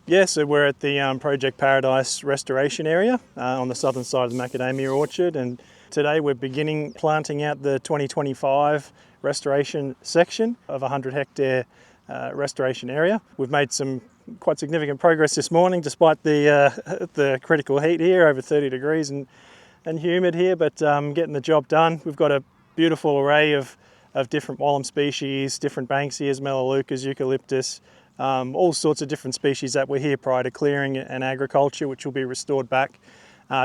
Yeah, so we're at the Project Paradise restoration area on the southern side of the macadamia orchard, and today we're beginning planting out the 2025 restoration section of a 100 hectare restoration area. We've made some quite significant progress this morning despite the critical heat here, over 30 degrees and humid here, but getting the job done. We've got a beautiful array of different wallum species, different banksias, melaleucas, eucalyptus, all sorts of different species that were here prior to clearing and agriculture, which will be restored back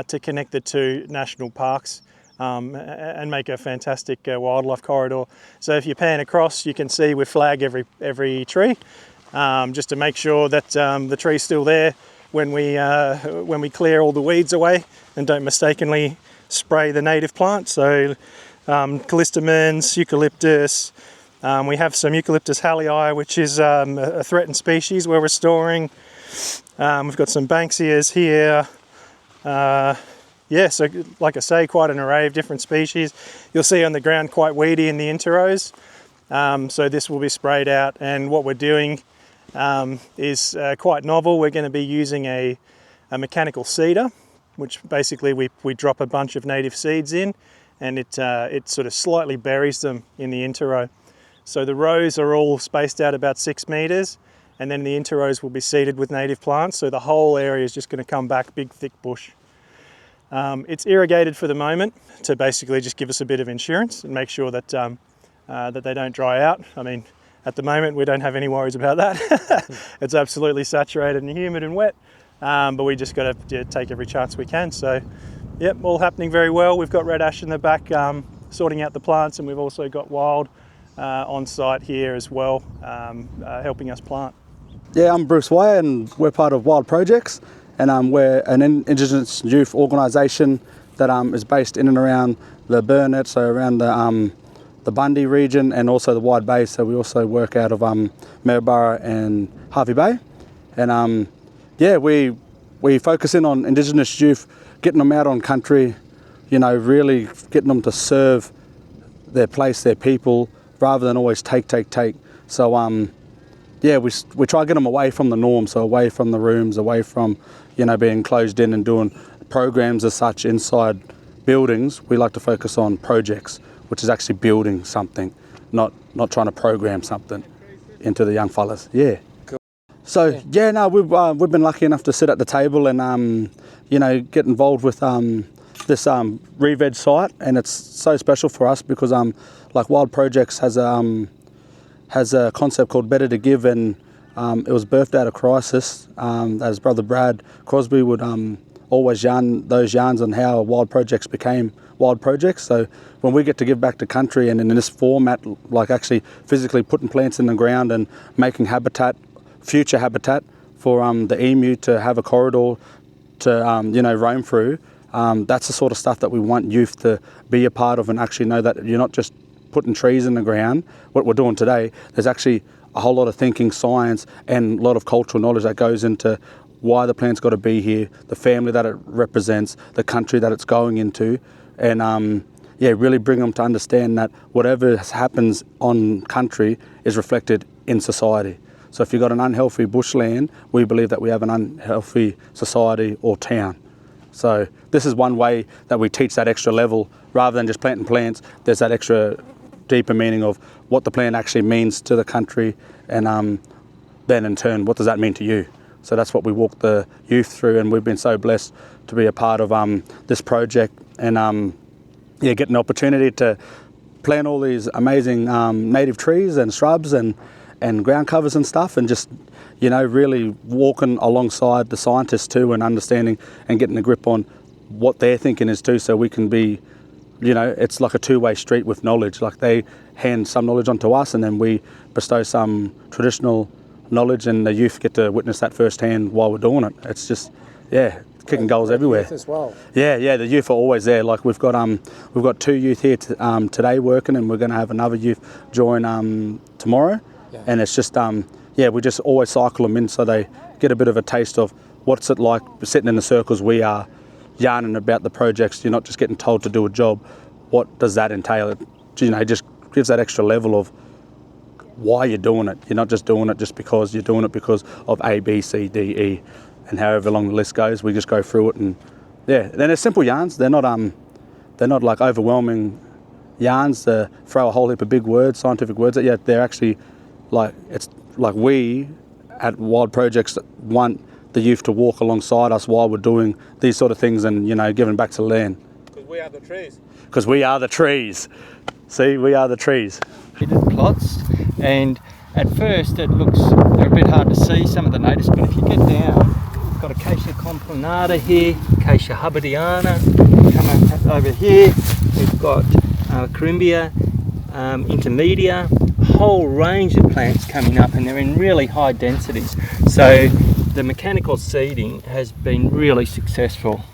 to connect the two national parks and make a fantastic wildlife corridor. So if you pan across, you can see we flag every tree just to make sure that the tree's still there when we clear all the weeds away and don't mistakenly spray the native plants. So callistemons, eucalyptus. We have some Eucalyptus hallei, which is a threatened species we're restoring. We've got some banksias here. So like I say, quite an array of different species. You'll see on the ground quite weedy in the interrows. So this will be sprayed out, and what we're doing is quite novel. We're going to be using a mechanical seeder, which basically we drop a bunch of native seeds in, and it sort of slightly buries them in the interrow. So the rows are all spaced out about 6 metres, and then the interrows will be seeded with native plants. So the whole area is just going to come back, big thick bush. It's irrigated for the moment to basically just give us a bit of insurance and make sure that that they don't dry out. I mean, at the moment we don't have any worries about that. It's absolutely saturated and humid and wet, but we just got to take every chance we can. So, yep, all happening very well. We've got red ash in the back sorting out the plants, and we've also got wild on site here as well, helping us plant. Yeah, I'm Bruce Wire, and we're part of Wild Projects, and we're an Indigenous youth organisation that is based in and around the Burnett, so around the Bundy region, and also the Wide Bay. So we also work out of Maryborough and Harvey Bay, and we focus in on Indigenous youth, getting them out on country, really getting them to serve their place, their people, rather than always take. So we try to get them away from the norm, so away from the rooms, away from being closed in and doing programs as such inside buildings. We like to focus on projects, which is actually building something, not trying to program something into the young fellas. Yeah. Cool. So we've been lucky enough to sit at the table and get involved with this re-veg site, and it's so special for us because like Wild Projects has a concept called Better to Give, and it was birthed out of crisis. As Brother Brad Crosby would always yarn those yarns on how Wild Projects became Wild Projects. So when we get to give back to country and in this format, like actually physically putting plants in the ground and making habitat, future habitat for the emu to have a corridor to roam through, that's the sort of stuff that we want youth to be a part of and actually know that you're not just putting trees in the ground. What we're doing today, there's actually a whole lot of thinking, science, and a lot of cultural knowledge that goes into why the plant's got to be here, the family that it represents, the country that it's going into, and really bring them to understand that whatever happens on country is reflected in society. So if you've got an unhealthy bushland, we believe that we have an unhealthy society or town. So this is one way that we teach that extra level. Rather than just planting plants, there's that extra deeper meaning of what the plant actually means to the country, and then in turn, what does that mean to you? So that's what we walk the youth through, and we've been so blessed to be a part of this project, and get an opportunity to plant all these amazing native trees and shrubs and ground covers and stuff, and just really walking alongside the scientists too, and understanding and getting a grip on what their thinking is too, so we can be, it's like a two-way street with knowledge. Like they hand some knowledge onto us, and then we bestow some traditional knowledge, and the youth get to witness that firsthand while we're doing it. It's just, kicking goals everywhere. Youth as well. Yeah, the youth are always there. Like we've got 2 youth here today working, and we're going to have another youth join tomorrow. Yeah. And it's just we just always cycle them in so they get a bit of a taste of what's it like sitting in the circles we are, yarning about the projects. You're not just getting told to do a job. What does that entail? It just gives that extra level of why you're doing it. You're not just doing it just because you're doing it because of A, B, C, D, E, and however long the list goes. We just go through it, and yeah, then they're simple yarns. They're not like overwhelming yarns to throw a whole heap of big words, scientific words at you. They're actually like, it's like we at Wild Projects want the youth to walk alongside us while we're doing these sort of things and, you know, giving back to the land. Because we are the trees. Because we are the trees. See, we are the trees. Plots, and at first they're a bit hard to see, some of the natives, but if you get down, we've got Acacia complanata here, Acacia hubbardiana, come over here, we've got Carimbia intermedia, a whole range of plants coming up, and they're in really high densities. So the mechanical seeding has been really successful.